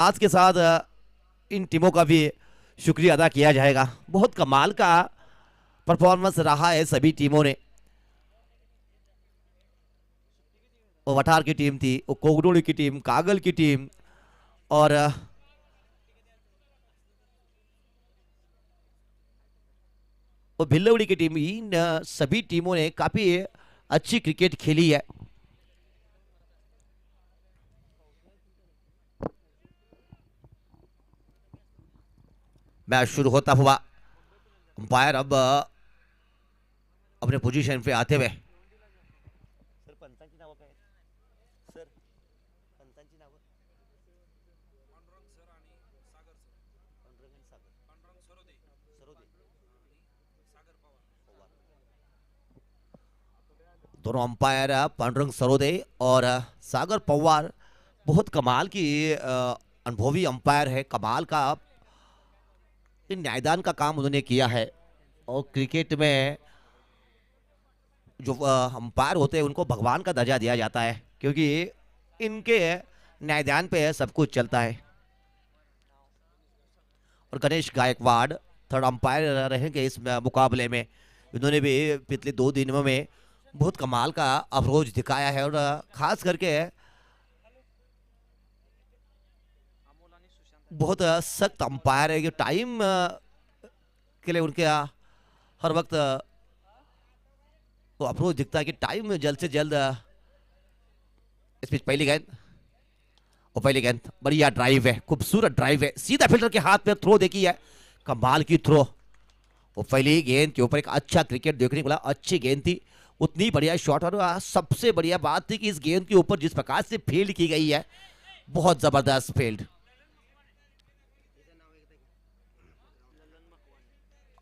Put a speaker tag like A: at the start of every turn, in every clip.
A: आज के साथ इन टीमों का भी शुक्रिया अदा किया जाएगा। बहुत कमाल का परफॉर्मेंस रहा है सभी टीमों ने। वो वठार की टीम थी, वो कोगडोली की टीम, कागल की टीम और वो भिल्लवड़ी की टीम। इन सभी टीमों ने काफी अच्छी क्रिकेट खेली है। मैच शुरू होता हुआ अंपायर अब अपने पोजीशन पे आते हुए दोनों अंपायर पांडुरंग सरोदे और सागर पवार बहुत कमाल की अनुभवी अंपायर है। कमाल का न्यायदान का काम उन्होंने किया है। और क्रिकेट में जो अंपायर होते हैं उनको भगवान का दर्जा दिया जाता है, क्योंकि इनके न्यायदान पे सब कुछ चलता है। और गणेश गायकवाड़ थर्ड अंपायर रहेंगे इस मुकाबले में। इन्होंने भी पिछले 2 दिनों में बहुत कमाल का अप्रोच दिखाया है और खास करके बहुत सख्त अंपायर है। टाइम के लिए उनके हर वक्त वो अप्रोच दिखता है कि टाइम में जल्द से जल्द। इस बीच पहली गेंद और पहली गेंद बढ़िया ड्राइव है, खूबसूरत ड्राइव है, सीधा फील्डर के हाथ में थ्रो देखी है, कमाल की थ्रो। वो पहली गेंद के ऊपर एक अच्छा क्रिकेट देखने को मिला, अच्छी गेंद थी, उतनी बढ़िया शॉट। और सबसे बढ़िया बात थी कि इस गेंद के ऊपर जिस प्रकार से फील्ड की गई है, बहुत जबरदस्त फील्ड,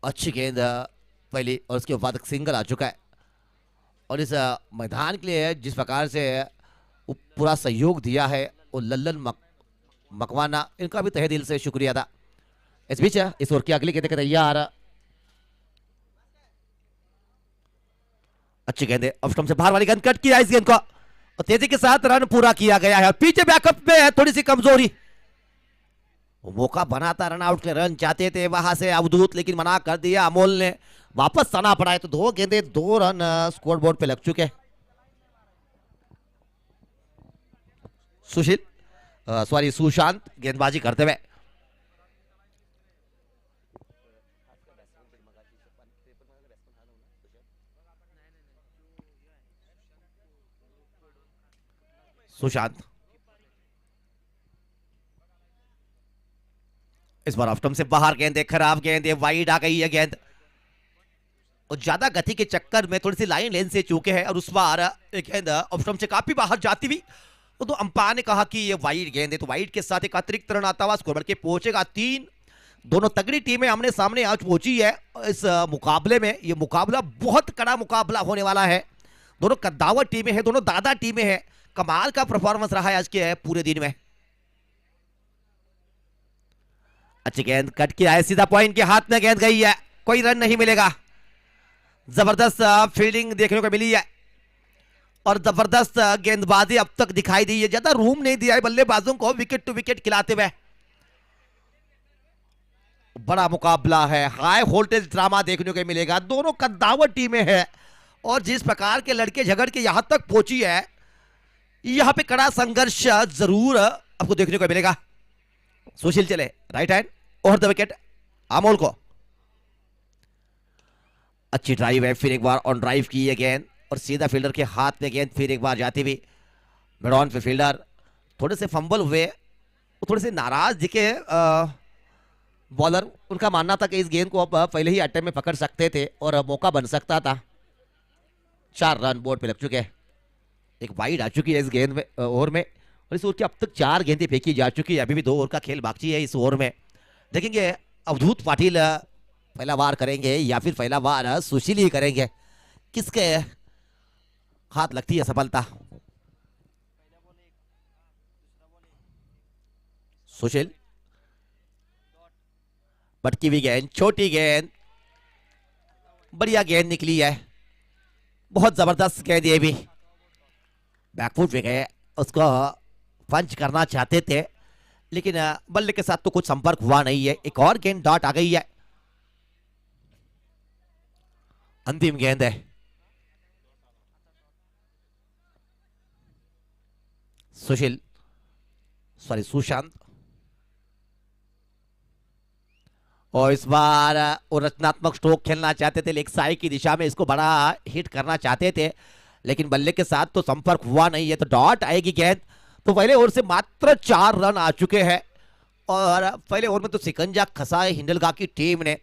A: अच्छी गेंद पहली। और उसके बाद सिंगल आ चुका है। और इस मैदान के लिए जिस प्रकार से पूरा सहयोग दिया है वो लल्लन मकवाना, इनका भी तहे दिल से शुक्रिया था। इस बीच इस ओवर की अगली गेंद के तैयार, अच्छी गेंद है, ऑफ स्टंप से बाहर वाली गेंद कट किया इस गेंद को और तेजी के साथ रन पूरा किया गया है। पीछे बैकअप में है थोड़ी सी कमजोरी, वो मौका बनाता, रन आउट के रन चाहते थे वहां से अवधूत, लेकिन मना कर दिया अमोल ने, वापस आना पड़ा है। तो 2 गेंदे 2 रन स्कोर बोर्ड पे लग चुके। सुशांत गेंदबाजी करते हुए, सुशांत इस बार ऑफ स्टंप से बाहर गेंद है, खराब गेंद है, वाइड आ गई है गेंद और ज्यादा गति के चक्कर में थोड़ी सी लाइन लेन से चूके हैं। और उस बार एक गेंद ऑफ स्टंप से काफी बाहर जाती हुई, तो अंपायर ने कहा कि ये वाइड गेंद है, तो वाइड के साथ एक अतिरिक्त रन आता हुआ स्कोर के पहुंचेगा 3। दोनों तगड़ी टीमें आमने सामने आज पहुंची है इस मुकाबले में। ये मुकाबला बहुत कड़ा मुकाबला होने वाला है। दोनों कद्दावर टीमें हैं, दोनों दादा टीमें हैं। कमाल का परफॉर्मेंस रहा है आज के पूरे दिन में। अच्छी गेंद कट किया है, सीधा पॉइंट के हाथ में गेंद गई है, कोई रन नहीं मिलेगा। जबरदस्त फील्डिंग देखने को मिली है और जबरदस्त गेंदबाजी अब तक दिखाई दी है। ज्यादा रूम नहीं दिया है बल्लेबाजों को विकेट टू विकेट खिलाते हुए। बड़ा मुकाबला है, हाई वोल्टेज ड्रामा देखने को मिलेगा। दोनों कद्दावर टीमें हैं और जिस प्रकार के लड़के झगड़ के यहां तक पहुंची है, यहां पे कड़ा संघर्ष जरूर आपको देखने को मिलेगा। सुशील चले right hand over the wicket, Amol को अच्छी ड्राइव है, फिर एक बार ऑन ड्राइव की है गेंद और सीधा फील्डर के हाथ में गेंद, फिर एक बार जाती हुई मिड ऑन पे फील्डर थोड़े से फंबल हुए, वो थोड़े से नाराज दिखे बॉलर। उनका मानना था कि इस गेंद को अब पहले ही अटैक में पकड़ सकते थे और मौका बन सकता था। 4 रन बोर्ड पे लग चुके हैं, एक वाइड आ चुकी है इस गेंद में ओवर में। और इस ओवर की अब तक 4 गेंदें फेंकी जा चुकी है, अभी भी 2 ओवर का खेल बाकी है इस ओवर में। देखेंगे अवधूत पाटिल पहला वार करेंगे या फिर पहला वार सुशील ही करेंगे, किसके हाथ लगती है सफलता। सुशील भटकी हुई गेंद, छोटी गेंद, बढ़िया गेंद निकली है, बहुत जबरदस्त गेंद। ये भी बैकफुट पे गए, उसको पंच करना चाहते थे लेकिन बल्ले के साथ तो कुछ संपर्क हुआ नहीं है। एक और गेंद डॉट आ गई है। अंतिम गेंद है। सुशील, सॉरी सुशांत, और इस बार वो रचनात्मक स्ट्रोक खेलना चाहते थे, लेग साइड की दिशा में इसको बड़ा हिट करना चाहते थे, लेकिन बल्ले के साथ तो संपर्क हुआ नहीं है, तो डॉट आएगी गेंद। तो पहले ओवर से मात्र 4 रन आ चुके हैं और पहले ओवर में तो सिकंजा खसा है हिंडलगा की टीम ने।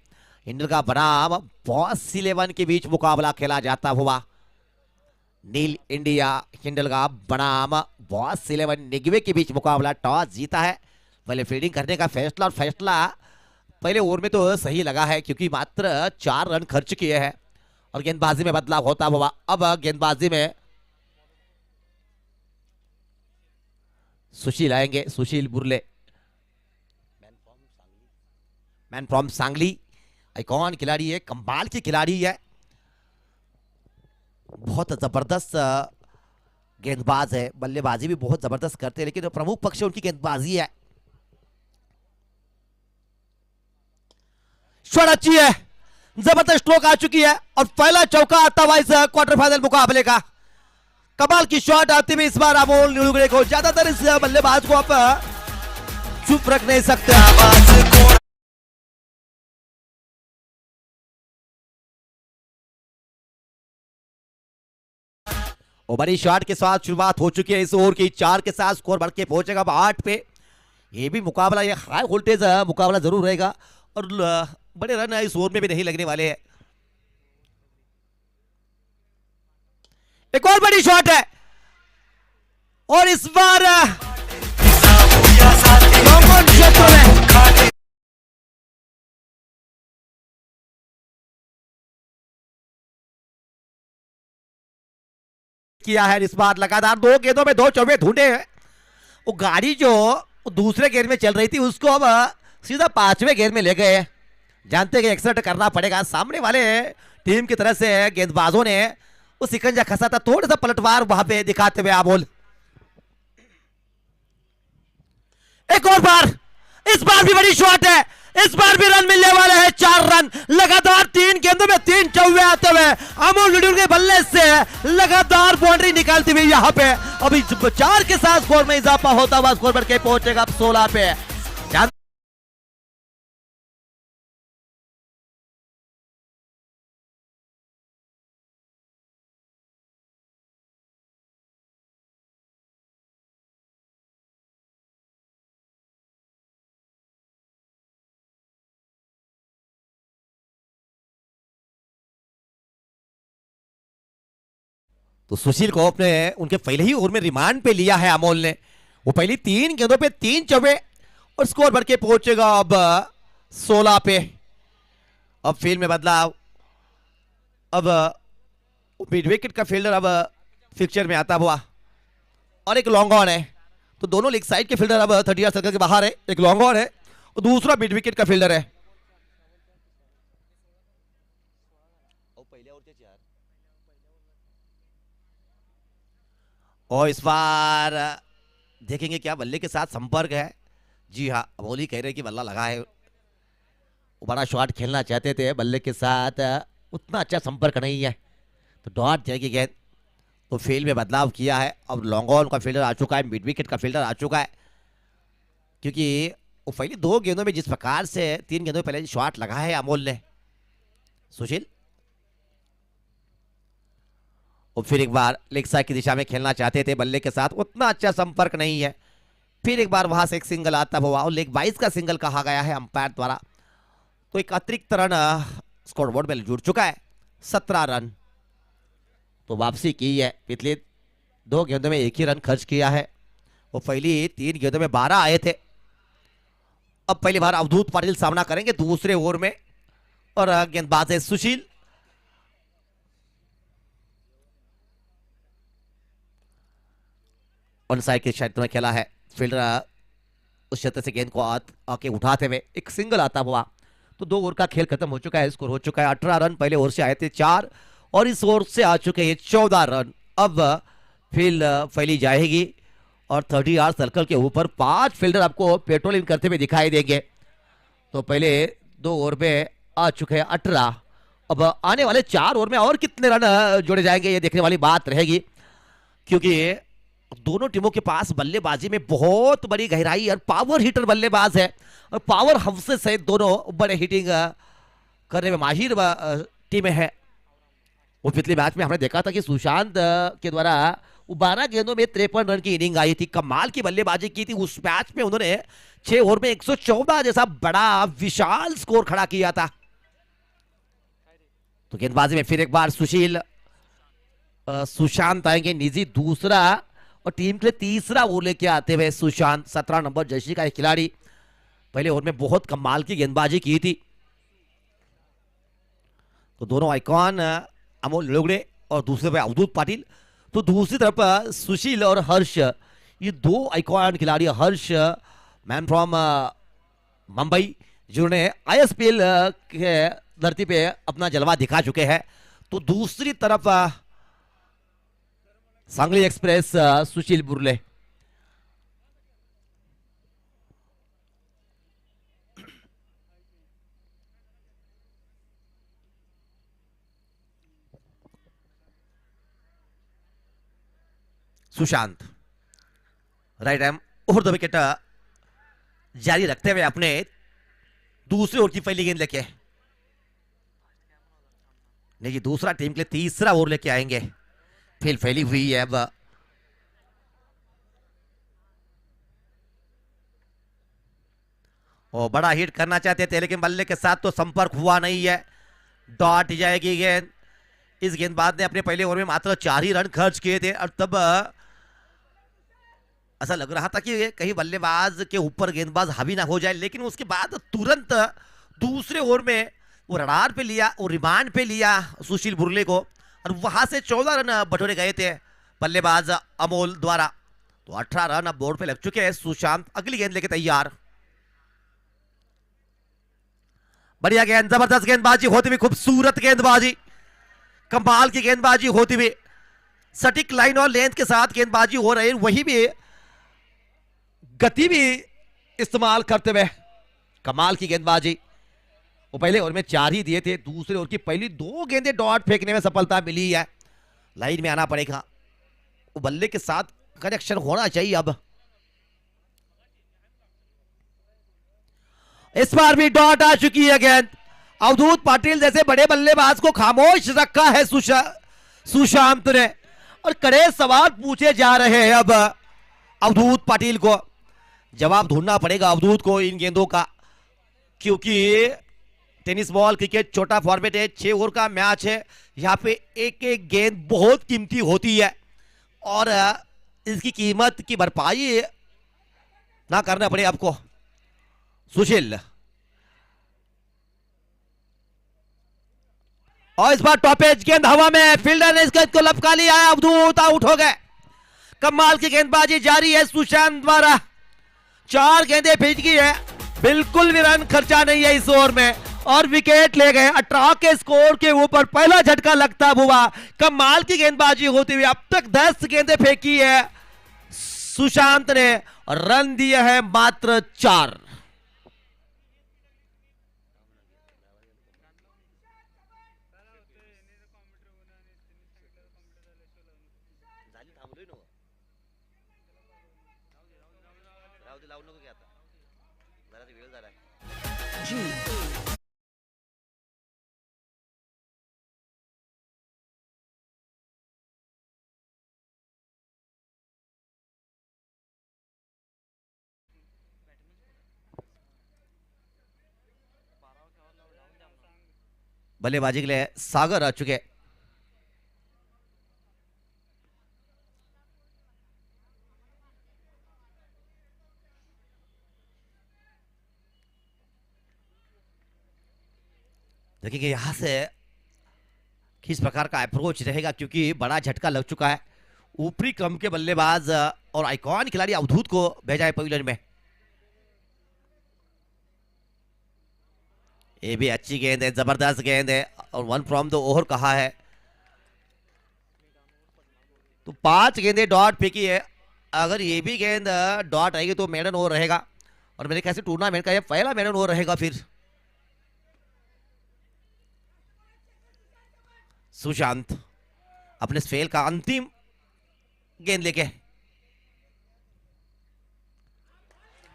A: हिंडलगा बनाम बॉस 11 के बीच मुकाबला खेला जाता हुआ। नील इंडिया हिंडलगा बनाम बॉस 11 निगवे के बीच मुकाबला। टॉस जीता है, पहले फील्डिंग करने का फैसला, और फैसला पहले ओवर में तो सही लगा है क्योंकि मात्र 4 रन खर्च किए हैं और गेंदबाजी में बदलाव होता हुआ। अब गेंदबाजी में सुशील आएंगे, सुशील बुरले, मैन फ्रॉम सांगली। आइकॉन खिलाड़ी है, कमाल की खिलाड़ी है, बहुत जबरदस्त गेंदबाज है, बल्लेबाजी भी बहुत जबरदस्त करते हैं, लेकिन प्रमुख पक्ष उनकी गेंदबाजी है। शॉट अच्छी है, जबरदस्त स्ट्रोक आ चुकी है और पहला चौका आता हुआ इस क्वार्टर फाइनल मुकाबले का। कमाल की शॉट आती हुई इस बार अमोल नीलुगड़े को। ज्यादातर इस बल्लेबाज को आप चुप रख नहीं सकते। और बड़ी शॉट के साथ शुरुआत हो चुकी है इस ओवर की। 4 के साथ स्कोर बढ़ के पहुंचेगा 8 पे। ये भी मुकाबला, ये हाई वोल्टेज मुकाबला जरूर रहेगा और बड़े रन इस ओवर में भी नहीं लगने वाले हैं। एक और बड़ी शॉट है और इस बार लॉन्ग ऑन क्षेत्र में किया है। इस बार लगातार 2 गेंदों में 2 चौबे ढूंढे हैं। वो गाड़ी जो दूसरे गेंद में चल रही थी उसको अब सीधा 5वें गेंद में ले गए। जानते कि एक्सर्ट करना पड़ेगा। सामने वाले टीम की तरफ से गेंदबाजों ने वो सिकंजा खसा था, थोड़ा सा पलटवार वहां पे दिखाते हुए अमोल। एक और बार, इस बार भी बड़ी शॉट है, इस बार भी रन मिलने वाले हैं। 4 रन लगातार 3 गेंदों में 3 चौवे आते हुए अमोल नीडुल के बल्ले से लगातार बाउंड्री निकालती हुई यहाँ पे अभी 4 के साथ स्कोर में इजाफा होता हुआ स्कोर बढ़ के पहुंचेगा 16 पे। तो सुशील को अपने उनके पहले ही ओवर में रिमांड पे लिया है अमोल ने। वो पहली 3 गेंदों पे 3 चौबे और स्कोर बढ़ के पहुंचेगा अब 16 पे। अब फील्ड में बदलाव, अब मिड विकेट का फील्डर अब फिक्चर में आता हुआ और एक लॉन्ग ऑन है। तो दोनों लेग साइड के फील्डर अब 30 यार्ड सर्कल के बाहर है। एक लॉन्ग ऑन है और दूसरा मिड विकेट का फील्डर है। और इस बार देखेंगे क्या बल्ले के साथ संपर्क है। जी हाँ, अमोल ही कह रहे कि बल्ला लगा है। वो बड़ा शॉट खेलना चाहते थे, बल्ले के साथ उतना अच्छा संपर्क नहीं है, तो डॉट जाएगी गेंद। तो फील्ड में बदलाव किया है। अब लॉन्ग ऑन का फील्डर आ चुका है, मिड विकेट का फील्डर आ चुका है, क्योंकि वो पहली 2 गेंदों में जिस प्रकार से 3 गेंदों में पहले शॉट लगा है अमोल ने। सुशील और फिर एक बार लेग साइड की दिशा में खेलना चाहते थे, बल्ले के साथ उतना अच्छा संपर्क नहीं है। फिर एक बार वहां से एक सिंगल आता हुआ और लेग 22 का सिंगल कहा गया है अंपायर द्वारा। तो एक अतिरिक्त रन स्कोरबोर्ड में जुड़ चुका है, 17 रन। तो वापसी की है। पिछले 2 गेंदों में 1 ही रन खर्च किया है। वो पहली 3 गेंदों में 12 आए थे। अब पहली बार अवधूत पाटिल सामना करेंगे दूसरे ओवर में और गेंदबाज है सुशील। ऑन साइड के क्षेत्र में खेला है, फील्डर उस क्षेत्र से गेंद को आके उठाते हुए एक सिंगल आता हुआ। तो 2 ओवर का खेल खत्म हो चुका है, स्कोर हो चुका है 18 रन। पहले ओवर से आए थे 4 और इस ओवर से आ चुके हैं 14 रन। अब फील्ड फैली जाएगी और 30 यार्ड सर्कल के ऊपर 5 फील्डर आपको पेट्रोलिंग करते हुए दिखाई देंगे। तो पहले 2 ओवर में आ चुके हैं 18। अब आने वाले 4 ओवर में और कितने रन जोड़े जाएंगे ये देखने वाली बात रहेगी, क्योंकि दोनों टीमों के पास बल्लेबाजी में बहुत बड़ी गहराई और पावर हिटर बल्लेबाज है और पावर हाउसेस से दोनों बड़े हिटिंग करने में माहिर टीमें हैं। वो पिछले मैच में हमने देखा था कि सुशांत के द्वारा 12 गेंदों में 53 रन की इनिंग आई थी, कमाल की बल्लेबाजी की थी। उस मैच में उन्होंने 6 ओवर में 114 जैसा बड़ा विशाल स्कोर खड़ा किया था। तो गेंदबाजी में फिर एक बार सुशांत आएंगे, निजी दूसरा और टीम के लिए तीसरा ओवर लेके आते हुए सुशांत। 17 नंबर जर्सी का एक खिलाड़ी, पहले ओवर में बहुत कमाल की गेंदबाजी की थी। तो दोनों आइकॉन अमोल लोगड़े और दूसरे पे अवधूत पाटिल। तो दूसरी तरफ सुशील और हर्ष, ये 2 आइकॉन खिलाड़ी। हर्ष मैन फ्रॉम मुंबई, जिन्होंने आईएसपीएल के धरती पे अपना जलवा दिखा चुके हैं। तो दूसरी तरफ सांगली एक्सप्रेस सुशील बुर्ले। सुशांत राइट हैम और विकेट जारी रखते हुए अपने दूसरे ओवर की पहली गेंद लेके नहीं जी, दूसरा टीम के लिए तीसरा ओवर लेके आएंगे। फील्ड फैली हुई है अब। और बड़ा हिट करना चाहते थे लेकिन बल्ले के साथ तो संपर्क हुआ नहीं है। डॉट जाएगी गेंद। इस गेंदबाज ने अपने पहले ओवर में मात्र 4 ही रन खर्च किए थे और तब ऐसा लग रहा था कि कहीं बल्लेबाज के ऊपर गेंदबाज हावी ना हो जाए, लेकिन उसके बाद तुरंत दूसरे ओवर में वो रडार पे लिया और रिमांड पे लिया सुशील बुर्ले को और वहां से 14 रन बटोरे गए थे बल्लेबाज अमोल द्वारा। तो 18 रन अब बोर्ड पे लग चुके हैं। सुशांत अगली गेंद लेके तैयार। बढ़िया गेंद, जबरदस्त गेंदबाजी होती हुई, खूबसूरत गेंदबाजी, कमाल की गेंदबाजी होती हुई, सटीक लाइन और लेंथ के साथ गेंदबाजी हो रही है, वही भी गति भी इस्तेमाल करते हुए कमाल की गेंदबाजी। वो पहले ओवर में 4 ही दिए थे, दूसरे ओवर की पहली 2 गेंदें डॉट फेंकने में सफलता मिली है। लाइन में आना पड़ेगा, वो बल्ले के साथ कनेक्शन होना चाहिए। अब इस बार भी डॉट आ चुकी है गेंद। अवधूत पाटिल जैसे बड़े बल्लेबाज को खामोश रखा है सुशांत ने और कड़े सवाल पूछे जा रहे हैं। अब अवधूत पाटिल को जवाब ढूंढना पड़ेगा, अवधूत को इन गेंदों का, क्योंकि टेनिस बॉल क्रिकेट छोटा फॉर्मेट है, 6 ओवर का मैच है। यहाँ पे एक एक गेंद बहुत कीमती होती है और इसकी कीमत की भरपाई ना करना पड़े आपको। सुशील और इस बार टॉप एज गेंद हवा में, फील्डर ने इस गेंद को लपका लिया है, अवधूत आउट हो गए। कमाल की गेंदबाजी जारी है सुशांत द्वारा। 4 गेंदें फेंक गई है, बिल्कुल भी रन खर्चा नहीं है इस ओवर में और विकेट ले गए। 18 के स्कोर के ऊपर पहला झटका लगता हुआ कमाल की गेंदबाजी होती हुई अब तक 10 गेंदें फेंकी है सुशांत ने और रन दिए हैं मात्र 4। बल्लेबाजी के लिए सागर आ चुके। देखिए यहां से किस प्रकार का अप्रोच रहेगा, क्योंकि बड़ा झटका लग चुका है। ऊपरी क्रम के बल्लेबाज और आइकॉन खिलाड़ी अवधूत को भेजा है पवेलियन में। ये भी अच्छी गेंद है, जबरदस्त गेंद है और 1 फ्रॉम द ओवर कहा है। तो 5 गेंदें डॉट फेंकी है अगर ये भी गेंद डॉट आएगी तो मेडन ओवर रहेगा, और मेरे ख्याल से टूर्नामेंट का ये पहला मेडन ओवर रहेगा। फिर सुशांत अपने स्पेल का अंतिम गेंद लेके,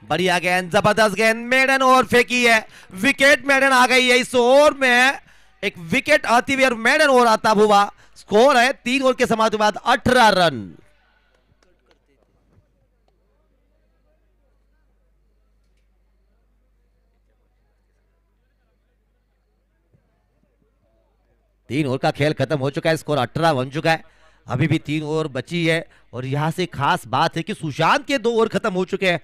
A: बढ़िया गेंद, जबरदस्त गेंद, मेडन ओवर फेंकी है, विकेट मेडन आ गई है इस ओवर में। एक विकेट आती हुई और मेडन ओवर आता हुआ। स्कोर है 3 ओवर के समाप्ति के बाद 18 रन। तीन ओवर का खेल खत्म हो चुका है, स्कोर 18 बन चुका है। अभी भी 3 ओवर बची है, और यहां से खास बात है कि सुशांत के 2 ओवर खत्म हो चुके हैं।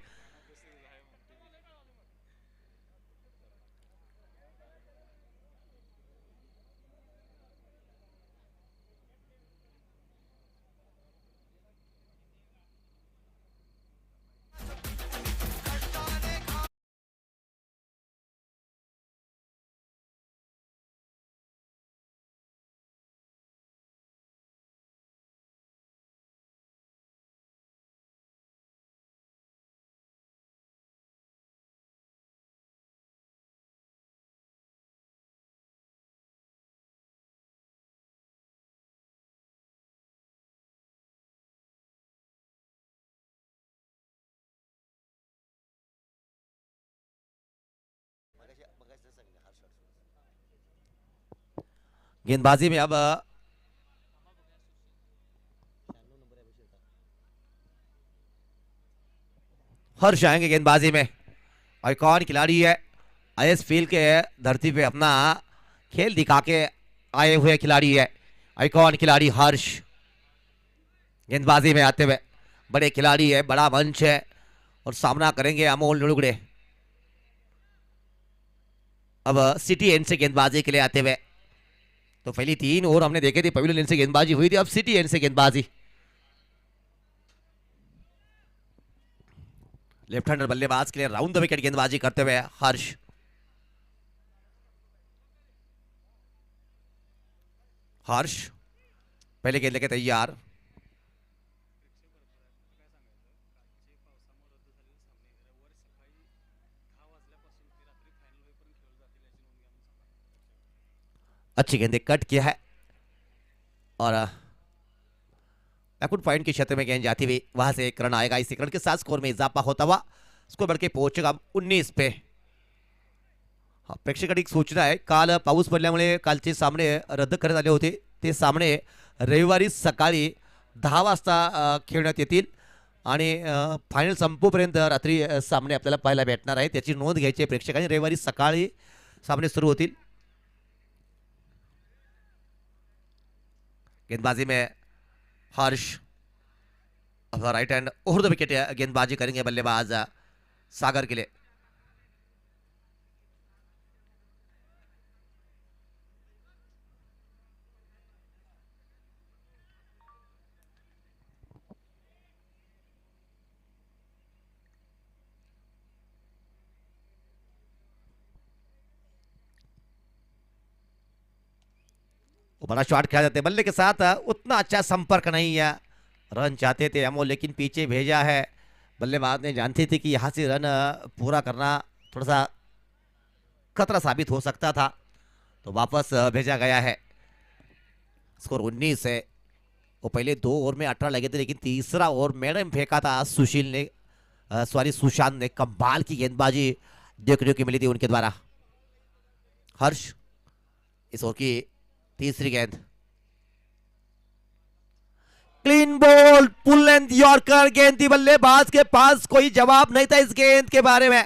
A: गेंदबाजी में अब हर्ष आएंगे गेंदबाजी में। आइकॉन खिलाड़ी है, आईएस फील्ड के धरती पे अपना खेल दिखा के आए हुए खिलाड़ी है आइकॉन खिलाड़ी हर्ष। गेंदबाजी में आते हुए बड़े खिलाड़ी है, बड़ा मंच है, और सामना करेंगे अमोल नुड़गड़े। अब सिटी एंड से गेंदबाजी के लिए आते हुए, तो पहली 3 ओवर हमने देखे थे पवेलियन एंड से गेंदबाजी हुई थी, अब सिटी एंड से गेंदबाजी। लेफ्ट हैंडर बल्लेबाज के लिए राउंड द विकेट गेंदबाजी करते हुए हर्ष। हर्ष पहले गेंद लेके तैयार, अच्छी गेंद कट किया है, और बैकवर्ड पॉइंट के क्षेत्र में गेंद जाती हुई वहां से एक रन आएगा। इस रन के साथ स्कोर में इजाफा होता हुआ स्कोर बढ़ के पहुंचेगा 19 पे। प्रेक्षकांची एक सूचना आहे, काल पाऊस पडल्यामुळे कालचे सामने रद्द करण्यात आले होते, ते सामने रविवारी सकाळी 10 वाजता खेळण्यात येतील, आणि फायनल संपोपर्यंत रात्री सामने आपल्याला पाहायला भेटणार आहे, त्याची नोंद घ्यायची आहे प्रेक्षकांनी। रविवारी सकाळी सामने सुरू होतील। गेंदबाजी में Harsh right hand over the wicket गेंदबाजी करेंगे बल्लेबाज सागर के लिए। बड़ा शॉट खेला जाते बल्ले के साथ, उतना अच्छा संपर्क नहीं है। रन चाहते थे अमोल, लेकिन पीछे भेजा है। बल्लेबाज ने जानते थे कि यहाँ से रन पूरा करना थोड़ा सा खतरा साबित हो सकता था, तो वापस भेजा गया है। स्कोर 19 है। वो पहले 2 ओवर में 18 लगे थे, लेकिन तीसरा ओवर मैडम फेंका था सुशील ने, सॉरी सुशांत ने। कमाल की गेंदबाजी देखने को मिली थी उनके द्वारा। हर्ष इस ओवर की तीसरी गेंद, क्लीन बॉल, पुल लेंथ यॉर्कर गेंद थी, बल्लेबाज के पास कोई जवाब नहीं था इस गेंद के बारे में,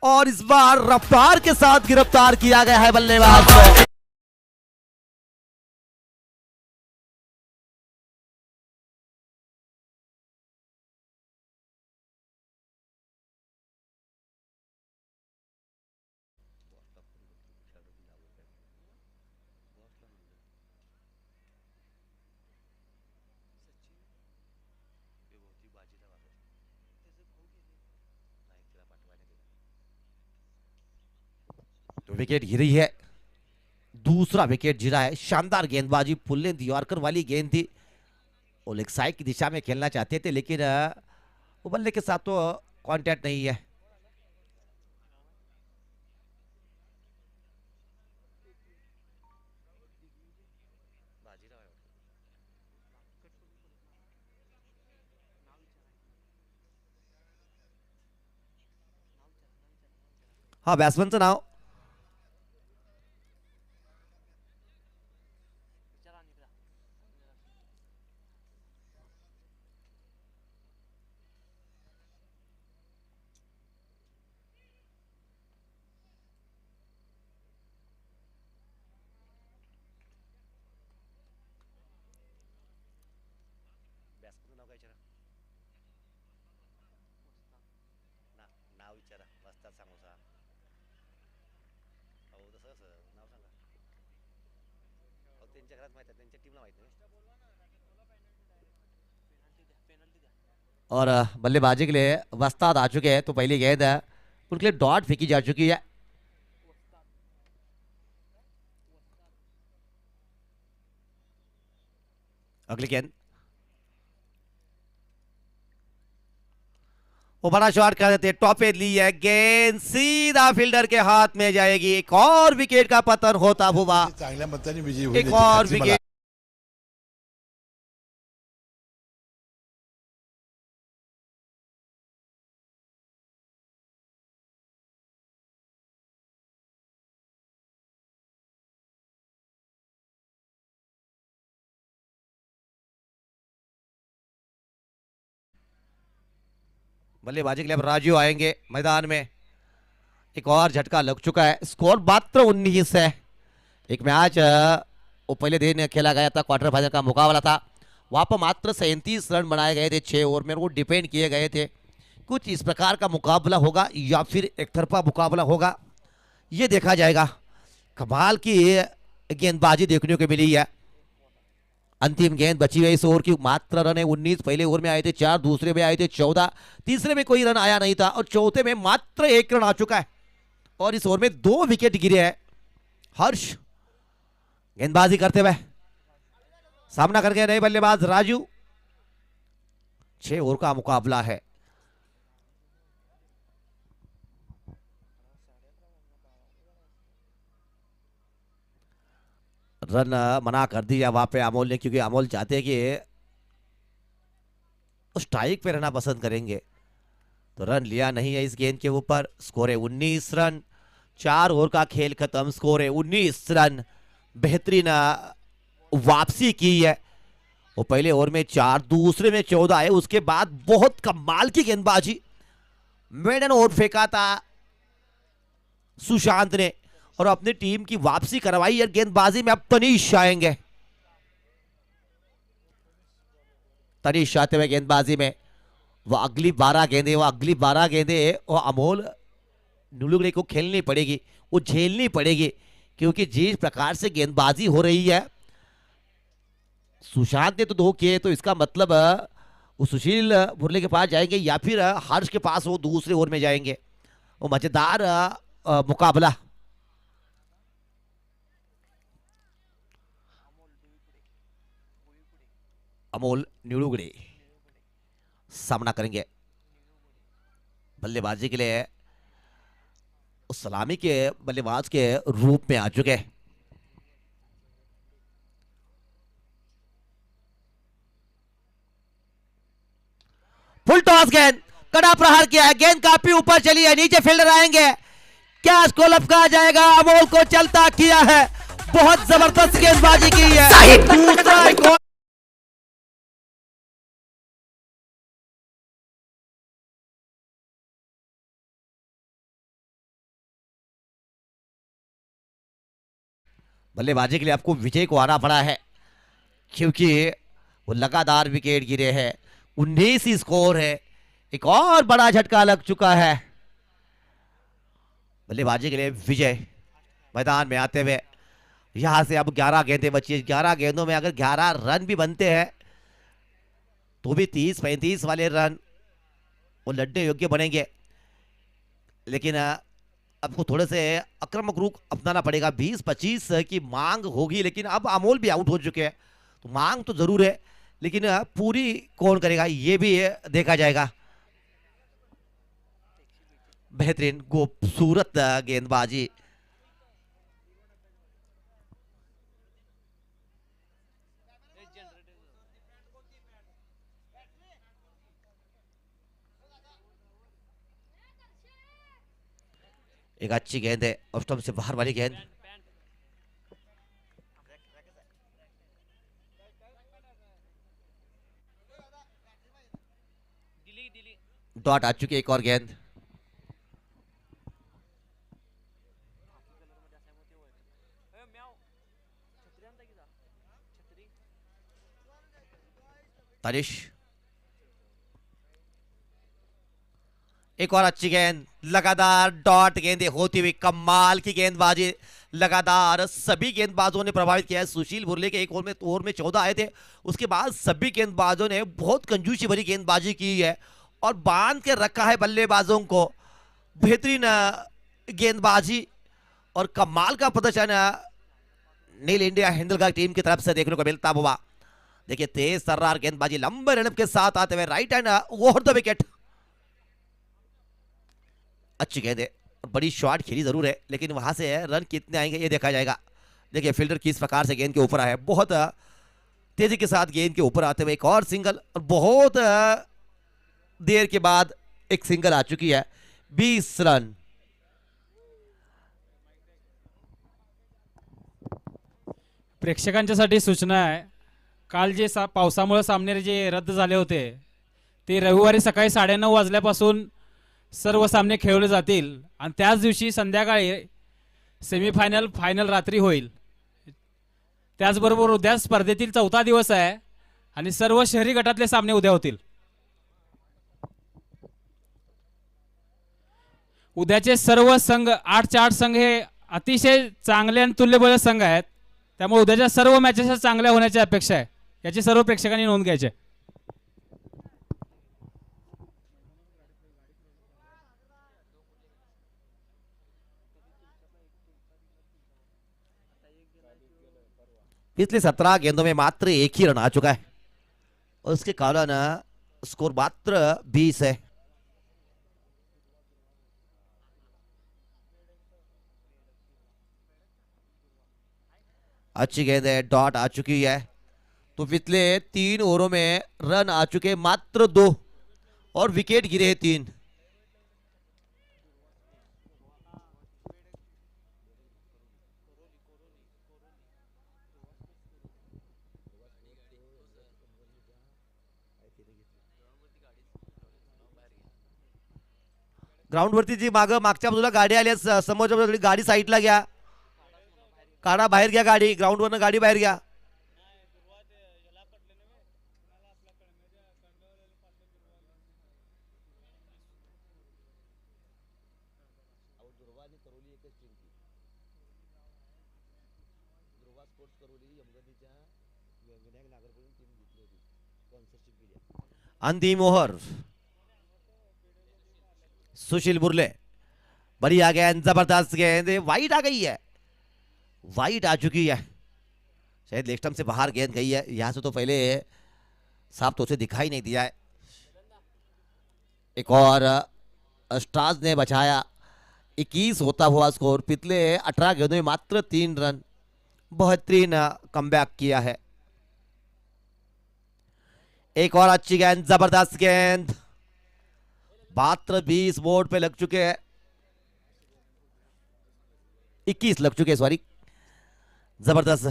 A: और इस बार रफ्तार के साथ गिरफ्तार किया गया है बल्लेबाज को। तो विकेट गिरी है, दूसरा विकेट गिरा है। शानदार गेंदबाजी, फुल लेंथ यॉर्कर वाली गेंद थी। वो लेग साइड की दिशा में खेलना चाहते थे, लेकिन वो बल्ले के साथ तो कांटेक्ट नहीं है। हाँ बॅट्समनचं नाव और बल्लेबाजी के लिए वस्ताद आ चुके हैं। तो पहली गेंद है उनके लिए डॉट फेंकी जा चुकी है। अगली गेंद वो बड़ा शॉट कर देते, टॉप पे ली है गेंद, सीधा फील्डर के हाथ में जाएगी। एक और विकेट का पतन होता हुआ, एक और विकेट। बल्लेबाजी के लिए अब राजू आएंगे मैदान में। एक और झटका लग चुका है, स्कोर मात्र 19 है। एक मैच वो पहले दिन खेला गया था, क्वार्टर फाइनल का मुकाबला था, वहां पर मात्र 37 रन बनाए गए थे 6 ओवर में, वो डिपेंड किए गए थे। कुछ इस प्रकार का मुकाबला होगा या फिर एक तरफा मुकाबला होगा, ये देखा जाएगा। कमाल की गेंदबाजी देखने को मिली है। अंतिम गेंद बची हुई इस ओवर की, मात्र रन है 19। पहले ओवर में आए थे 4, दूसरे में आए थे 14, तीसरे में कोई रन आया नहीं था और चौथे में मात्र 1 रन आ चुका है। और इस ओवर में 2 विकेट गिरे हैं। हर्ष गेंदबाजी करते हुए सामना करके नए बल्लेबाज राजू। 6 ओवर का मुकाबला है। रन मना कर दिया वहां पे अमोल ने, क्योंकि अमोल चाहते हैं कि स्ट्राइक पे रहना पसंद करेंगे। तो रन लिया नहीं है इस गेंद के ऊपर। स्कोर है 19 रन। 4 ओवर का खेल खत्म, स्कोर है 19 रन। बेहतरीन वापसी की है। वो पहले ओवर में 4, दूसरे में 14 है, उसके बाद बहुत कमाल की गेंदबाजी, मेडन ओवर फेंका था सुशांत ने और अपनी टीम की वापसी करवाई है। गेंदबाजी में अब तनीश आएंगे। तनीश आते हुए गेंदबाजी में, वो अगली 12 गेंदें वो अमोल नुलुगड़े को खेलनी पड़ेगी, वो झेलनी पड़ेगी, क्योंकि जिस प्रकार से गेंदबाजी हो रही है। सुशांत ने तो 2 किए, तो इसका मतलब वो सुशील मुरली के पास जाएंगे या फिर हर्ष के पास वो दूसरे ओवर में जाएंगे। वो मजेदार मुकाबला। अमोल न्यूलुगड़े सामना करेंगे बल्लेबाजी के लिए, उस सलामी के बल्लेबाज के रूप में आ चुके। फुल टॉस गेंद, कड़ा प्रहार किया है, गेंद काफी ऊपर चली है, नीचे फील्डर आएंगे, क्या स्कोर लपका जाएगा? अमोल को चलता किया है, बहुत जबरदस्त गेंदबाजी की है। दूसरा एक और बल्लेबाजी के लिए आपको विजय को आना पड़ा है, क्योंकि वो लगातार विकेट गिरे हैं। 19 ही स्कोर है। एक और बड़ा झटका लग चुका है। बल्लेबाजी के लिए विजय मैदान में आते हुए, यहां से अब 11 गेंदें बची है। 11 गेंदों में अगर 11 रन भी बनते हैं तो भी 30-35 वाले रन वो लड़ने योग्य बनेंगे। लेकिन आपको थोड़े से आक्रामक रुख अपनाना पड़ेगा। 20-25 की मांग होगी, लेकिन अब अमोल भी आउट हो चुके हैं, तो मांग तो जरूर है, लेकिन पूरी कौन करेगा ये भी देखा जाएगा। बेहतरीन खूबसूरत गेंदबाजी। एक अच्छी गेंद है, ऑफ स्टंप से बाहर वाली गेंद। डॉट आ चुकी है, एक और गेंद। तनिष, एक और अच्छी गेंद, लगातार डॉट गेंदें होती हुई कमाल की गेंदबाजी। लगातार सभी गेंदबाजों ने प्रभावित किया है। सुशील बुर्ले के एक ओवर में 14 आए थे, उसके बाद सभी गेंदबाजों ने बहुत कंजूसी भरी गेंदबाजी की है और बांध के रखा है बल्लेबाजों को। बेहतरीन गेंदबाजी और कमाल का प्रदर्शन नील इंडिया हिंदलगा टीम की तरफ से देखने को मिलता हुआ। देखिए तेज तर्रार गेंदबाजी लंबे रनअप के साथ आते हुए right hand over the wicket. अच्छी गेंद है, बड़ी शॉट खेली जरूर है, लेकिन वहां से रन कितने आएंगे ये देखा जाएगा। देखिए फील्डर किस प्रकार से गेंद के ऊपर आया, बहुत तेजी के साथ गेंद के ऊपर आते हुए एक और सिंगल, और बहुत देर के बाद एक सिंगल आ चुकी है। 20 रन।
B: प्रेक्षकांच्यासाठी सूचना आहे, काल जे पावसामुळे सामने जे रद्द झाले होते ते रविवारी सकाळी 9:30 वाजल्यापासून सर्व सामने खेळवले जातील आणि त्याच दिवशी संध्याकाळी सेमीफायनल फायनल रात्री होईल। त्याचबरोबर उद्या स्पर्धेतील 4था दिवस आहे आणि सर्व शहरी गटातले सामने उद्या होतील। उद्याचे सर्व संघ 8चे 8 संघ हे अतिशय चांगले आणि तुल्यबळ संघ आहेत, त्यामुळे उद्याच्या सर्व मॅचेस चांगल्या होण्याची अपेक्षा आहे, याची सर्व प्रेक्षकांनी नोंद घ्यायची आहे।
A: पिछले 17 गेंदों में मात्र एक ही रन आ चुका है और उसके कारण स्कोर मात्र 20 है। अच्छी गेंद है, डॉट आ चुकी है। तो पिछले 3 ओवरों में रन आ चुके मात्र 2 और विकेट गिरे हैं 3। ग्राउंड वरती जी मागच्या बाजूला गाडी आली, समोरच्या बाजूला गाडी साईडला घ्या, काढा बाहेर घ्या गाडी, ग्राउंड वरनं गाडी बाहेर घ्या। अंतिम ओव्हर, सुशील बुर्ले, बढ़िया गेंद, जबरदस्त गेंद, वाइड आ गई है, वाइड आ चुकी है, शायद लेग स्टंप से बाहर गेंद गई है। यहां से तो पहले साफ तो से दिखाई नहीं दिया है। एक और स्टार्स ने बचाया, 21 होता हुआ स्कोर। पिछले 18 गेंदों में मात्र 3 रन, बेहतरीन कमबैक किया है। एक और अच्छी गेंद, जबरदस्त गेंद, मात्र 20 बोर्ड पे लग चुके हैं, 21 लग चुके हैं, सॉरी। जबरदस्त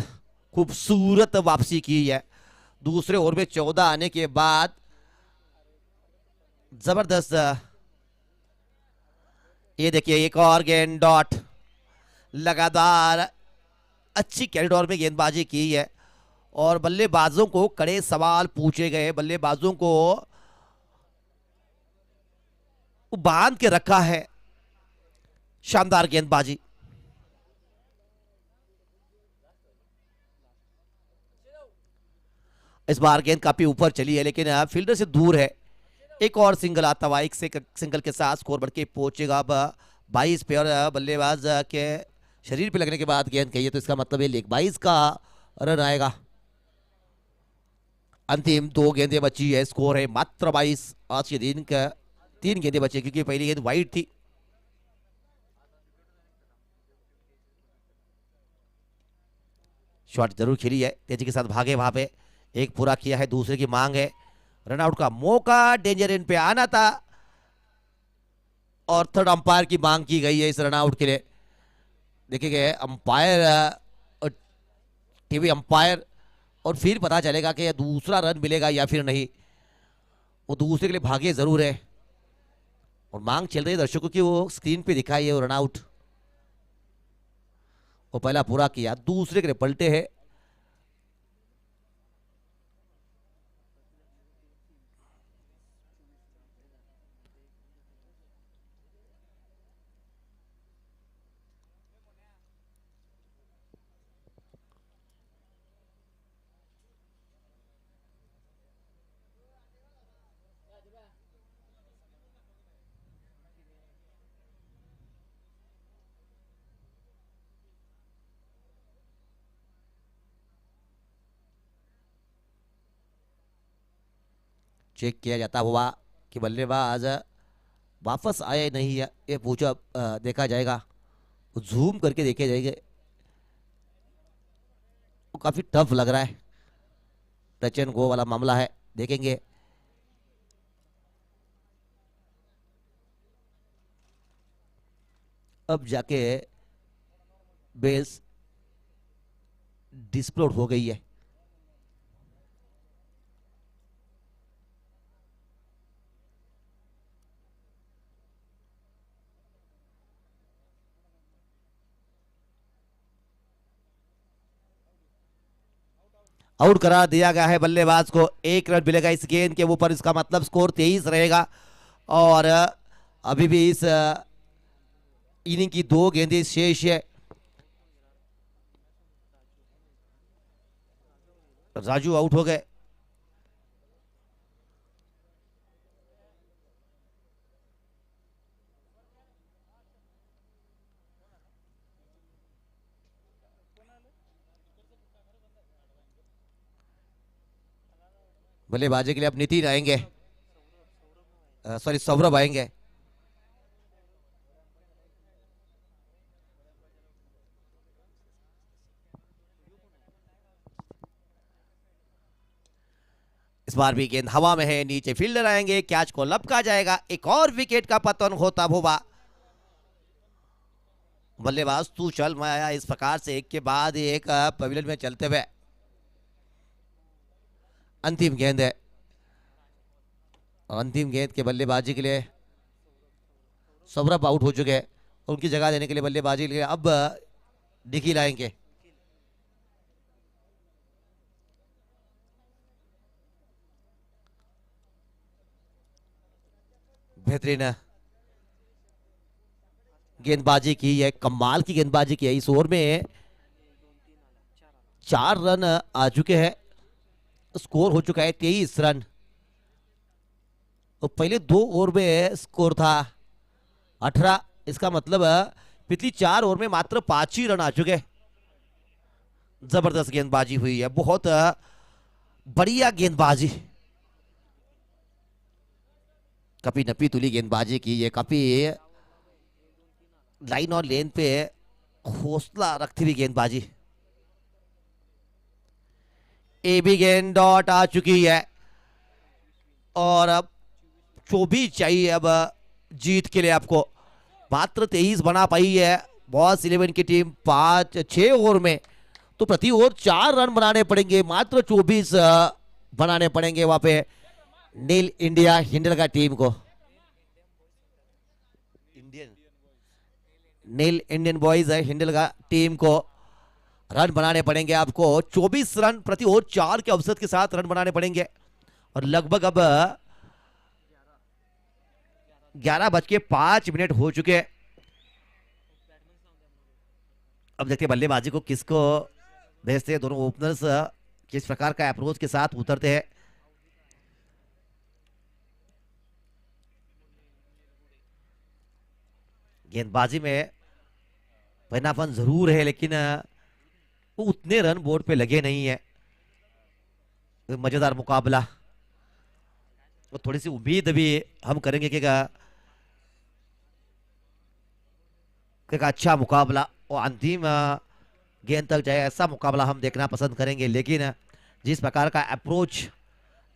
A: खूबसूरत वापसी की है दूसरे ओवर में 14 आने के बाद। जबरदस्त, ये देखिए एक और गेंद, डॉट, लगातार अच्छी कॉरिडोर में गेंदबाजी की है और बल्लेबाजों को कड़े सवाल पूछे गए, बल्लेबाजों को बांध के रखा है। शानदार गेंदबाजी। इस बार गेंद काफी ऊपर चली है लेकिन फील्डर से दूर है। एक और सिंगल आता हुआ, एक सिंगल के साथ स्कोर बढ़ के पहुंचेगा अब 22 पे और बल्लेबाज के शरीर पे लगने के बाद गेंद कही है तो इसका मतलब ये 22 का रन आएगा। अंतिम 2 गेंदें बची है, स्कोर है मात्र 22। आज के दिन का 3 गेंदें बची क्योंकि पहली गेंद वाइड थी। शॉट जरूर खेली है, तेजी के साथ भागे वहां पे, एक पूरा किया है, दूसरे की मांग है, रनआउट का मौका, डेंजर इन पे आना था और थर्ड अंपायर की मांग की गई है इस रनआउट के लिए। देखिए अंपायर और टीवी अंपायर, और फिर पता चलेगा कि दूसरा रन मिलेगा या फिर नहीं। वो दूसरे के लिए भागे जरूर है और मांग चल रही है दर्शकों की, वो स्क्रीन पे दिखाई है वो रनआउट। वो पहला पूरा किया, दूसरे के लिए पलटे है। चेक किया जाता हुआ कि बल्लेबाज वापस आए नहीं है, ये पूछा देखा जाएगा, जूम करके देखे जाएंगे। वो काफी टफ लग रहा है, टच एंड गो वाला मामला है, देखेंगे। अब जाके बेस डिस्प्लोड हो गई है। आउट करा दिया गया है बल्लेबाज को, एक रन मिलेगा इस गेंद के ऊपर, इसका मतलब स्कोर 23 रहेगा। और अभी भी इस इनिंग की 2 गेंदें शेष है। राजू आउट हो गए। बल्लेबाजी के लिए अब नितिन आएंगे, सॉरी सौरभ आएंगे। इस बार भी गेंद हवा में है, नीचे फील्डर आएंगे, कैच को लपका जाएगा, एक और विकेट का पतन होता हुआ। बल्लेबाज तू चल मैं आया, इस प्रकार से एक के बाद एक पवेलियन में चलते हुए। अंतिम गेंद है, अंतिम गेंद के बल्लेबाजी के लिए सौरभ आउट हो चुके हैं, उनकी जगह देने के लिए बल्लेबाजी के लिए अब डिकी लाएंगे। बेहतरीन गेंदबाजी की है, कमाल की गेंदबाजी की है। इस ओवर में 4 रन आ चुके हैं, स्कोर हो चुका है 23 रन। तो पहले 2 ओवर में स्कोर था 18, इसका मतलब पिछली 4 ओवर में मात्र 5 ही रन आ चुके। जबरदस्त गेंदबाजी हुई है, बहुत बढ़िया गेंदबाजी, काफी नपी तुली गेंदबाजी की है, काफी लाइन और लेन पे हौसला रखती हुई गेंदबाजी। ए भी गेंद डॉट आ चुकी है और अब 24 चाहिए अब जीत के लिए आपको, मात्र 23 बना पाई है बॉस 11 की टीम 5-6 ओवर में। तो प्रति ओवर 4 रन बनाने पड़ेंगे, मात्र 24 बनाने पड़ेंगे वहां पे नील इंडिया हिंडल का टीम को। नील इंडियन बॉयज है हिंडल का टीम को रन बनाने पड़ेंगे आपको, 24 रन प्रति ओवर 4 के औसत के साथ रन बनाने पड़ेंगे। और लगभग अब 11:05 हो चुके हैं। अब देखते हैं बल्लेबाजी को किसको भेजते हैं, दोनों ओपनर्स किस प्रकार का अप्रोच के साथ उतरते हैं। गेंदबाजी में पहनापन जरूर है, लेकिन वो उतने रन बोर्ड पे लगे नहीं है। मजेदार मुकाबला, तो थोड़ी सी उम्मीद भी हम करेंगे कि अच्छा मुकाबला और अंतिम गेंद तक जाए, ऐसा मुकाबला हम देखना पसंद करेंगे। लेकिन जिस प्रकार का अप्रोच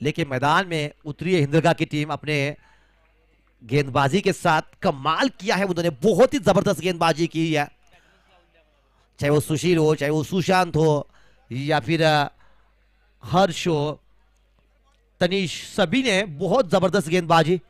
A: लेके मैदान में उतरी है हिंदरगा की टीम, अपने गेंदबाजी के साथ कमाल किया है उन्होंने, बहुत ही जबरदस्त गेंदबाजी की है। चाहे वो सुशील हो, चाहे वो सुशांत हो, या फिर हर्ष हो, तनीश, सभी ने बहुत जबरदस्त गेंदबाजी।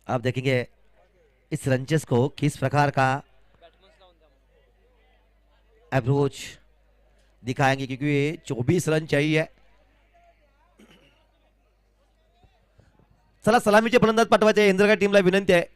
A: अब देखेंगे इस रंचेस को किस प्रकार का अप्रोच दिखाएंगे, क्योंकि 24 रन चाहिए। चला सलामीचे फलंदाज पाठवायचे इंद्रगा टीमला विनंती आहे।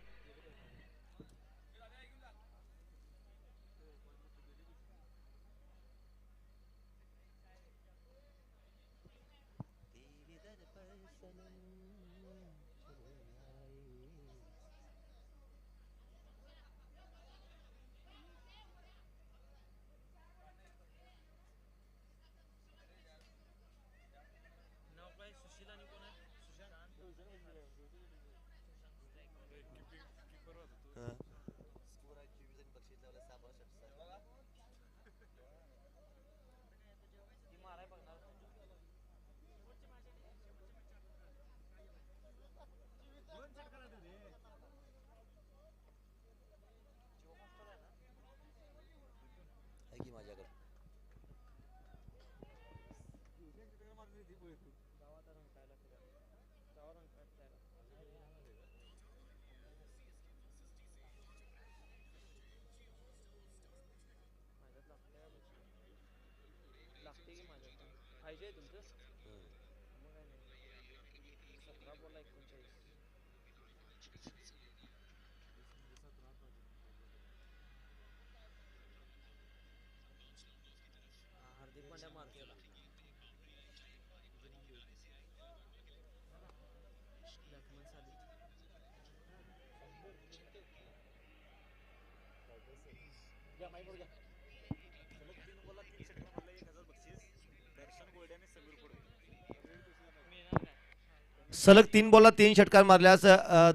A: सलग 3 बॉलला 3 षटकार मारल्यास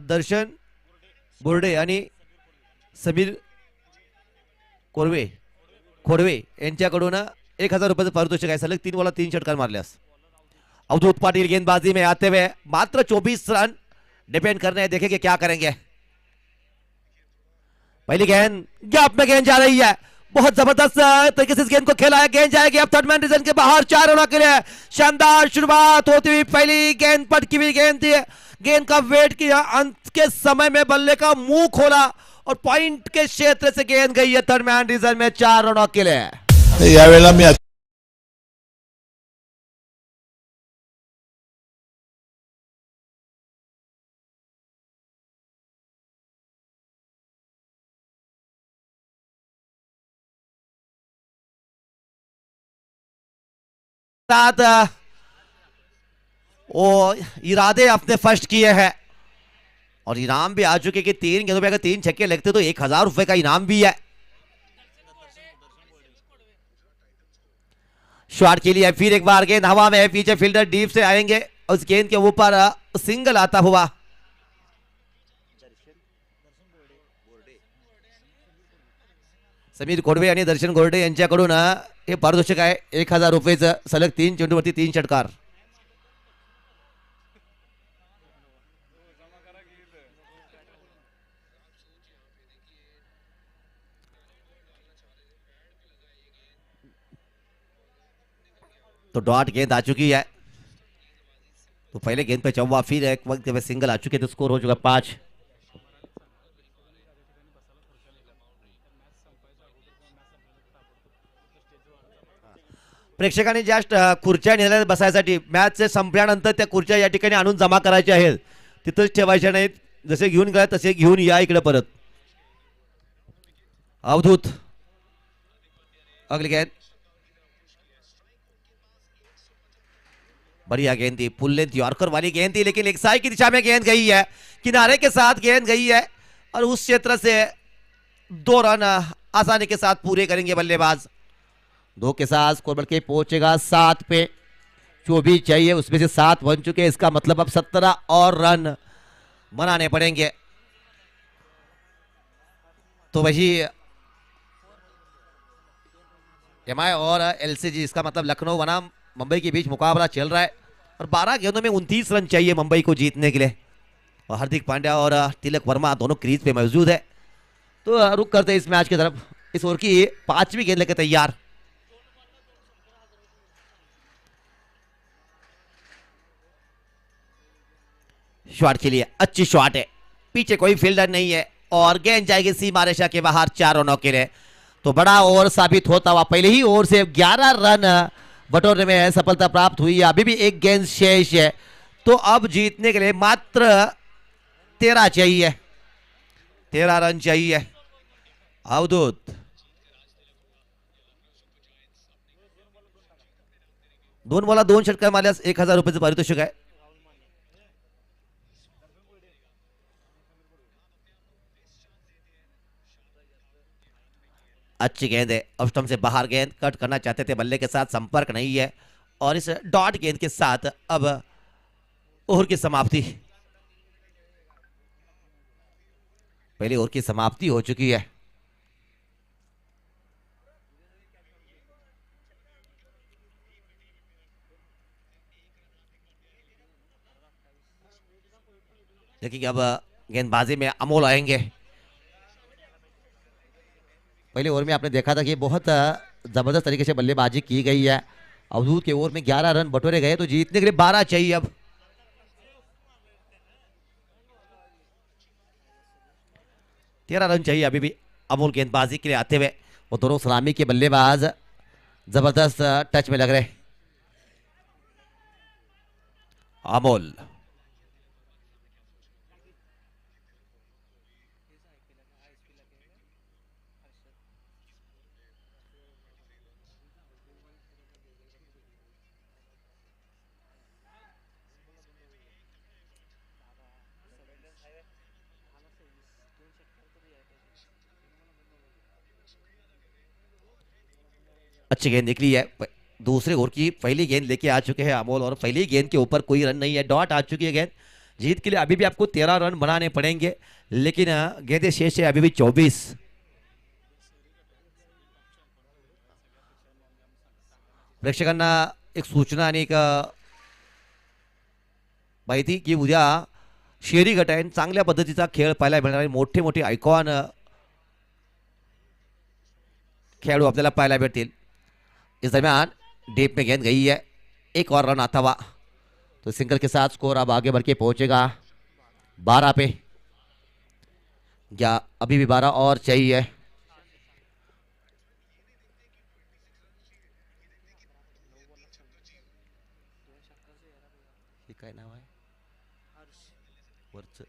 A: दर्शन बोर्डे आणि समीर खोडवे यांच्याकडून 1000 रुपयाचं पारितोषिक आहे, सलग 3 बॉलला 3 षटकार मारल्यास। अवधूत पाटिल गेंदबाजी में आते हुए मात्र 24 रन डिपेंड करने हैं, देखेंगे क्या करेंगे। पहली गेंद गैप में गेंद जा रही है, बहुत जबरदस्त तरीके से इस गेंद को खेला है, गेंद जाएगी अब थर्ड मैन रीजन के बाहर, 4 रनों के लिए शानदार शुरुआत होती हुई पहली गेंद पटकी हुई गेंद थी, गेंद का वेट किया, अंत के समय में बल्ले का मुंह खोला और पॉइंट के क्षेत्र से गेंद गई है थर्ड मैन रीजन में 4 रनों के लिए।
C: यावेळेला मी
A: वो इरादे अपने फर्स्ट किए हैं और इनाम भी आ चुके कि 3 गेंदों पे अगर 3 छक्के लगते तो 1000 रुपए का इनाम भी है। शॉट के लिए फिर एक बार गेंद हवा में है, पीछे फील्डर डीप से आएंगे, उस गेंद के ऊपर सिंगल आता हुआ। समीर खोडवे आणि दर्शन गोरडे यांच्याकडून हे पारितोषिक आहे 1000 रुपयेचं, सलग 3 चेंडूवरती 3 षटकार। तो डॉट गेंद आ चुकी है, तो पहले गेंद पे चौवा, फिर एक वक्त पे सिंगल आ चुके, तो स्कोर हो चुका 5। प्रेक्षकांनी जस्ट खुर्च्या नेल्या बसायसाठी, मॅच संपल्यानंतर त्या खुर्च्या या ठिकाणी आणून जमा करायच्या आहेत, तिथंच ठेवायच्या नाहीत, जसे घेऊन गेला तसे घेऊन या इकडे परत। अवधूत अगली गेंद, बढ़िया गेंद थी, फुल लेंथ यॉर्कर वाली गेंद थी, लेकिन लेग साइड की दिशा में गेंद गई है, किनारे के साथ गेंद गई है और उस क्षेत्र से 2 रन आसानी के साथ पूरे करेंगे बल्लेबाज। 2 के साथ स्कोर बढ़ के पहुंचेगा 7 पे। जो भी चाहिए उसमें से 7 बन चुके हैं, इसका मतलब अब 17 और रन बनाने पड़ेंगे। तो वही एमआई और एलसीजी, इसका मतलब लखनऊ बनाम मुंबई के बीच मुकाबला चल रहा है और 12 गेंदों में 29 रन चाहिए मुंबई को जीतने के लिए। और हार्दिक पांड्या और तिलक वर्मा दोनों क्रीज पे मौजूद है। तो रुक करते हैं इस मैच की तरफ। इस ओवर की 5वीं गेंद लेकर तैयार। शॉट के लिए अच्छी शॉट है, पीछे कोई फील्डर नहीं है और गेंद जाएगी सीमा रेखा के बाहर 4 रनों के लिए। तो बड़ा ओवर साबित होता हुआ पहले ही ओवर से 11 रन बटोरने में सफलता प्राप्त हुई है। अभी भी एक गेंद शेष है, तो अब जीतने के लिए मात्र 13 चाहिए, 13 रन चाहिए। अवधूत दोन बोला 2 षटकार मारल्यास 1000 रुपयाचं पारितोषिक आहे। अच्छी गेंद है, ऑफ से बाहर गेंद कट करना चाहते थे, बल्ले के साथ संपर्क नहीं है और इस डॉट गेंद के साथ अब ओवर की समाप्ति। पहले ओवर की समाप्ति हो चुकी है। देखिए अब गेंदबाजी में अमोल आएंगे। पहले ओवर में आपने देखा था कि बहुत जबरदस्त तरीके से बल्लेबाजी की गई है। अवधूत के ओवर में 11 रन बटोरे गए, तो जीतने के लिए 12 चाहिए। अब 13 रन चाहिए अभी भी अमोल गेंदबाजी के लिए आते हुए। वो दोनों सलामी के बल्लेबाज जबरदस्त टच में लग रहे। अमोल अच्छी गेंद निकली है। दूसरे ओवर की पहली गेंद लेके आ चुके हैं अमोल और पहली गेंद के ऊपर कोई रन नहीं है, डॉट आ चुकी है। गेंद जीत के लिए अभी भी आपको 13 रन बनाने पड़ेंगे, लेकिन गेंदें शेष है अभी भी 24। प्रेक्षकांना एक सूचना आणि एक माहिती की उद्या शेरी गट आहे, चांगल्या पद्धतीचा खेळ पाहायला मिळणार आहे। मोठे मोठे आयकॉन खेळाडू आपल्याला पाहायला भेटतील। इस दरमियान डीप में गेंद गई है, एक और रन आता हुआ, तो सिंगल के साथ स्कोर अब आगे बढ़ के पहुंचेगा 12 पे। या अभी भी 12 और चाहिए। काय नाव आहे वरच?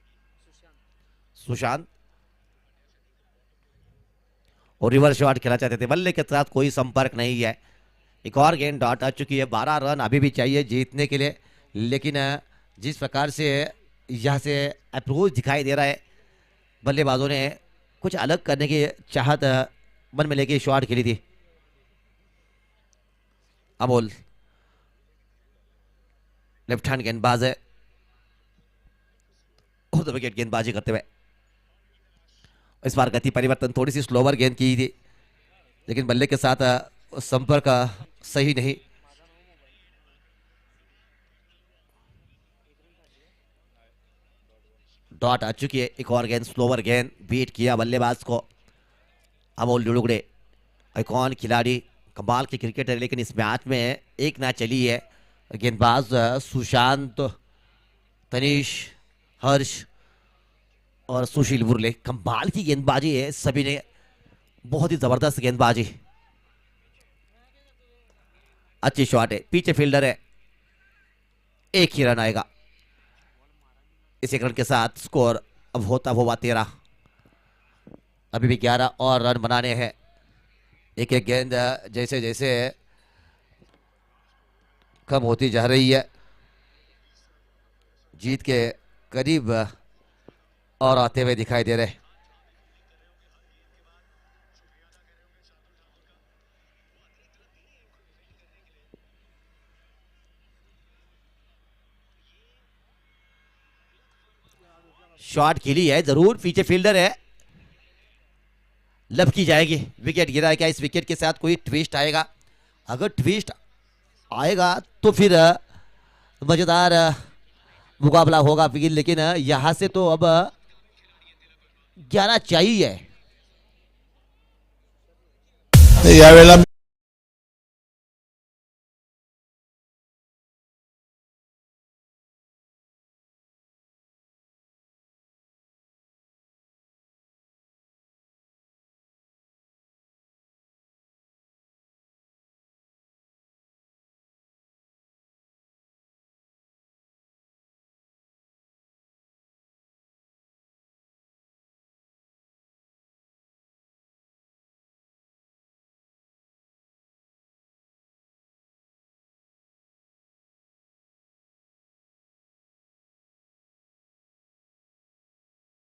A: सुशांत और रिवर्स शॉट खेला चाहते थे, बल्ले के साथ कोई संपर्क नहीं है। एक और गेंद डॉट आ चुकी है, 12 रन अभी भी चाहिए जीतने के लिए, लेकिन जिस प्रकार से यहाँ से अप्रोच दिखाई दे रहा है, बल्लेबाजों ने कुछ अलग करने की चाहत मन में लेके शॉट खेली थी। अमोल लेफ्ट हैंड गेंदबाज है और दो विकेट गेंदबाजी करते हुए इस बार गति परिवर्तन, थोड़ी सी स्लोवर गेंद की थी, लेकिन बल्ले के साथ संपर्क सही नहीं। डॉट आ चुकी है, एक और गेंद स्लोवर गेंद बीट किया बल्लेबाज को। अमोल लुड़ुगड़े एक कौन खिलाड़ी, कमाल की क्रिकेटर, लेकिन इस मैच में एक ना चली है। गेंदबाज सुशांत, तनीश, हर्ष और सुशील बुरले, कमाल की गेंदबाजी है सभी ने, बहुत ही जबरदस्त गेंदबाजी। अच्छी शॉट है, पीछे फील्डर है, एक ही रन आएगा। इस एक रन के साथ स्कोर अब होता हुआ 13। अभी भी 11 और रन बनाने हैं। एक एक गेंद जैसे जैसे कम होती जा रही है, जीत के करीब और आते हुए दिखाई दे रहे। शॉट खेली है जरूर, पीछे फील्डर है, लब की जाएगी। विकेट गिरा है। क्या इस विकेट के साथ कोई ट्विस्ट आएगा? अगर ट्विस्ट आएगा तो फिर मजेदार मुकाबला होगा फिर, लेकिन यहां से तो अब 11 चाहिए।
C: यावेळेला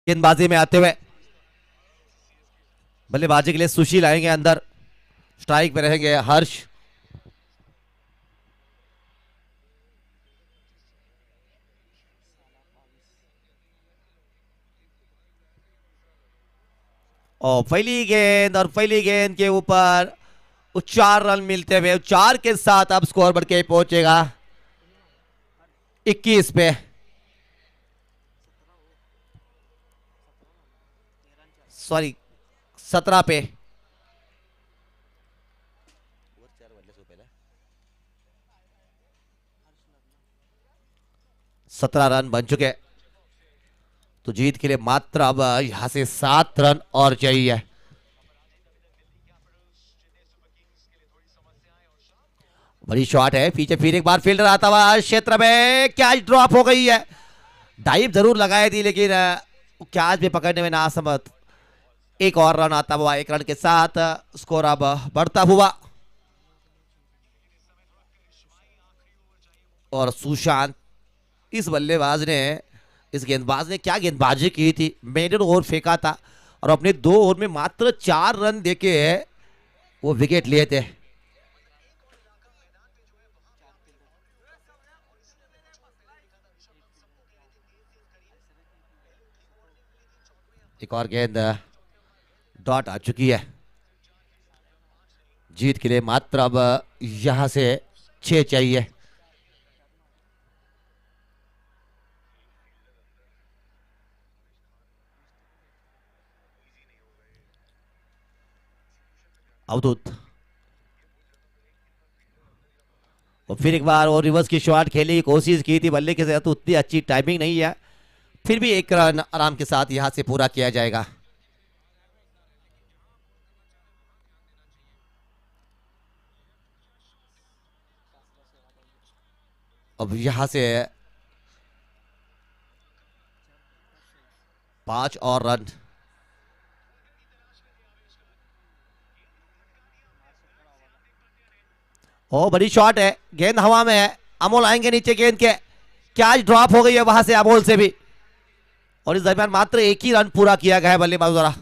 A: गेंदबाजी में आते हुए बल्लेबाजी के लिए सुशील आएंगे अंदर, स्ट्राइक पे रहेंगे हर्ष। और पहली गेंद के ऊपर 4 रन मिलते हुए 4 के साथ अब स्कोर बढ़ के पहुंचेगा 21 पे। सॉरी 17 पे। 17 रन बन चुके, तो जीत के लिए मात्र अब यहां से 7 रन और चाहिए। बड़ी शॉट है, पीछे फिर एक बार फील्डर आता हुआ क्षेत्र में, कैच ड्रॉप हो गई है। डाइव जरूर लगाई थी लेकिन कैच भी पकड़ने में नासमर्थ। एक और रन आता हुआ, 1 रन के साथ स्कोर अब बढ़ता हुआ। और सुशांत, इस बल्लेबाज ने, इस गेंदबाज ने क्या गेंदबाजी की थी। मेडन ओवर फेंका था और अपने 2 ओवर में मात्र 4 रन देके वो विकेट लिए थे। एक और गेंद डॉट आ चुकी है। जीत के लिए मात्र अब यहां से 6 चाहिए। अवधूत, और फिर एक बार और रिवर्स की शॉट खेलने की कोशिश की थी, बल्ले के साथ उतनी अच्छी टाइमिंग नहीं है, फिर भी 1 रन आराम के साथ यहां से पूरा किया जाएगा। अब यहां से 5 और रन। ओ बड़ी शॉट है, गेंद हवा में है, अमोल आएंगे नीचे गेंद के, कैच ड्रॉप हो गई है वहां से अमोल से भी। और इस दरमियान मात्र 1 ही रन पूरा किया गया है बल्लेबाज द्वारा।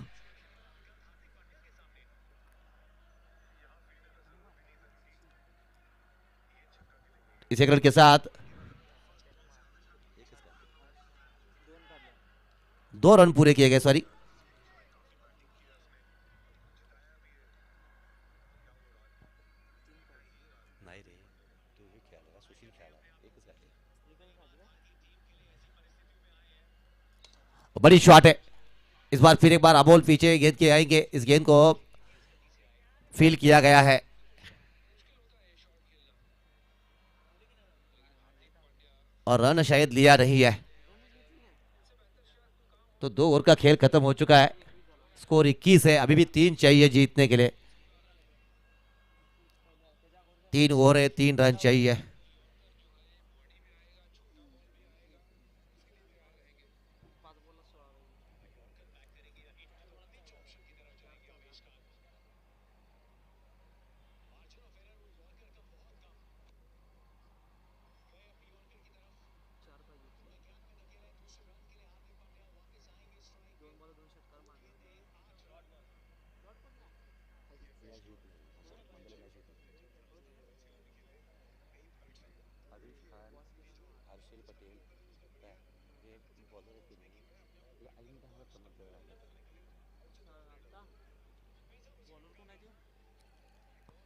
A: इस 1 रन के साथ 2 रन पूरे किए गए। सॉरी, बड़ी शॉट है। इस बार फिर एक बार अमोल पीछे गेंद के आएंगे, इस गेंद को फील किया गया है। और रन शायद लिया नहीं है, तो 2 ओवर का खेल खत्म हो चुका है। स्कोर 21 है, अभी भी 3 चाहिए जीतने के लिए। 3 ओवर है, 3 रन चाहिए।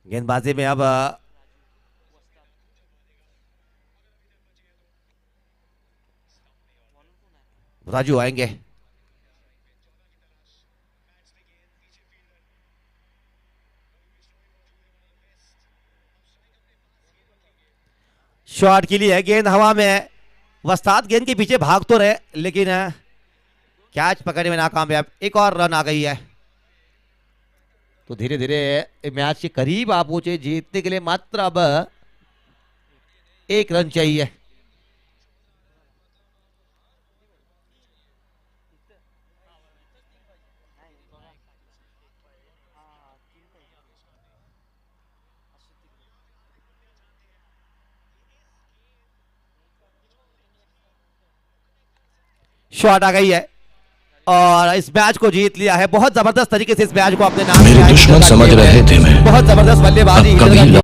A: गेंदबाजी में अब राजू आएंगे। शॉट के लिए गेंद हवा में, वस्ताद गेंद के पीछे भाग तो रहे लेकिन कैच पकड़ने में नाकामयाब। एक और रन आ गई है, तो धीरे धीरे मैच के करीब आप पहुंचे। जीतने के लिए मात्र अब 1 रन चाहिए। शॉट आ गई है और इस मैच को जीत लिया है। बहुत जबरदस्त तरीके से इस मैच को अपने नाम
C: मेरे
A: किया है।
C: दुश्मन समझ रहे थे मैं,
A: बहुत जबरदस्त बल्लेबाजी
C: अब कभी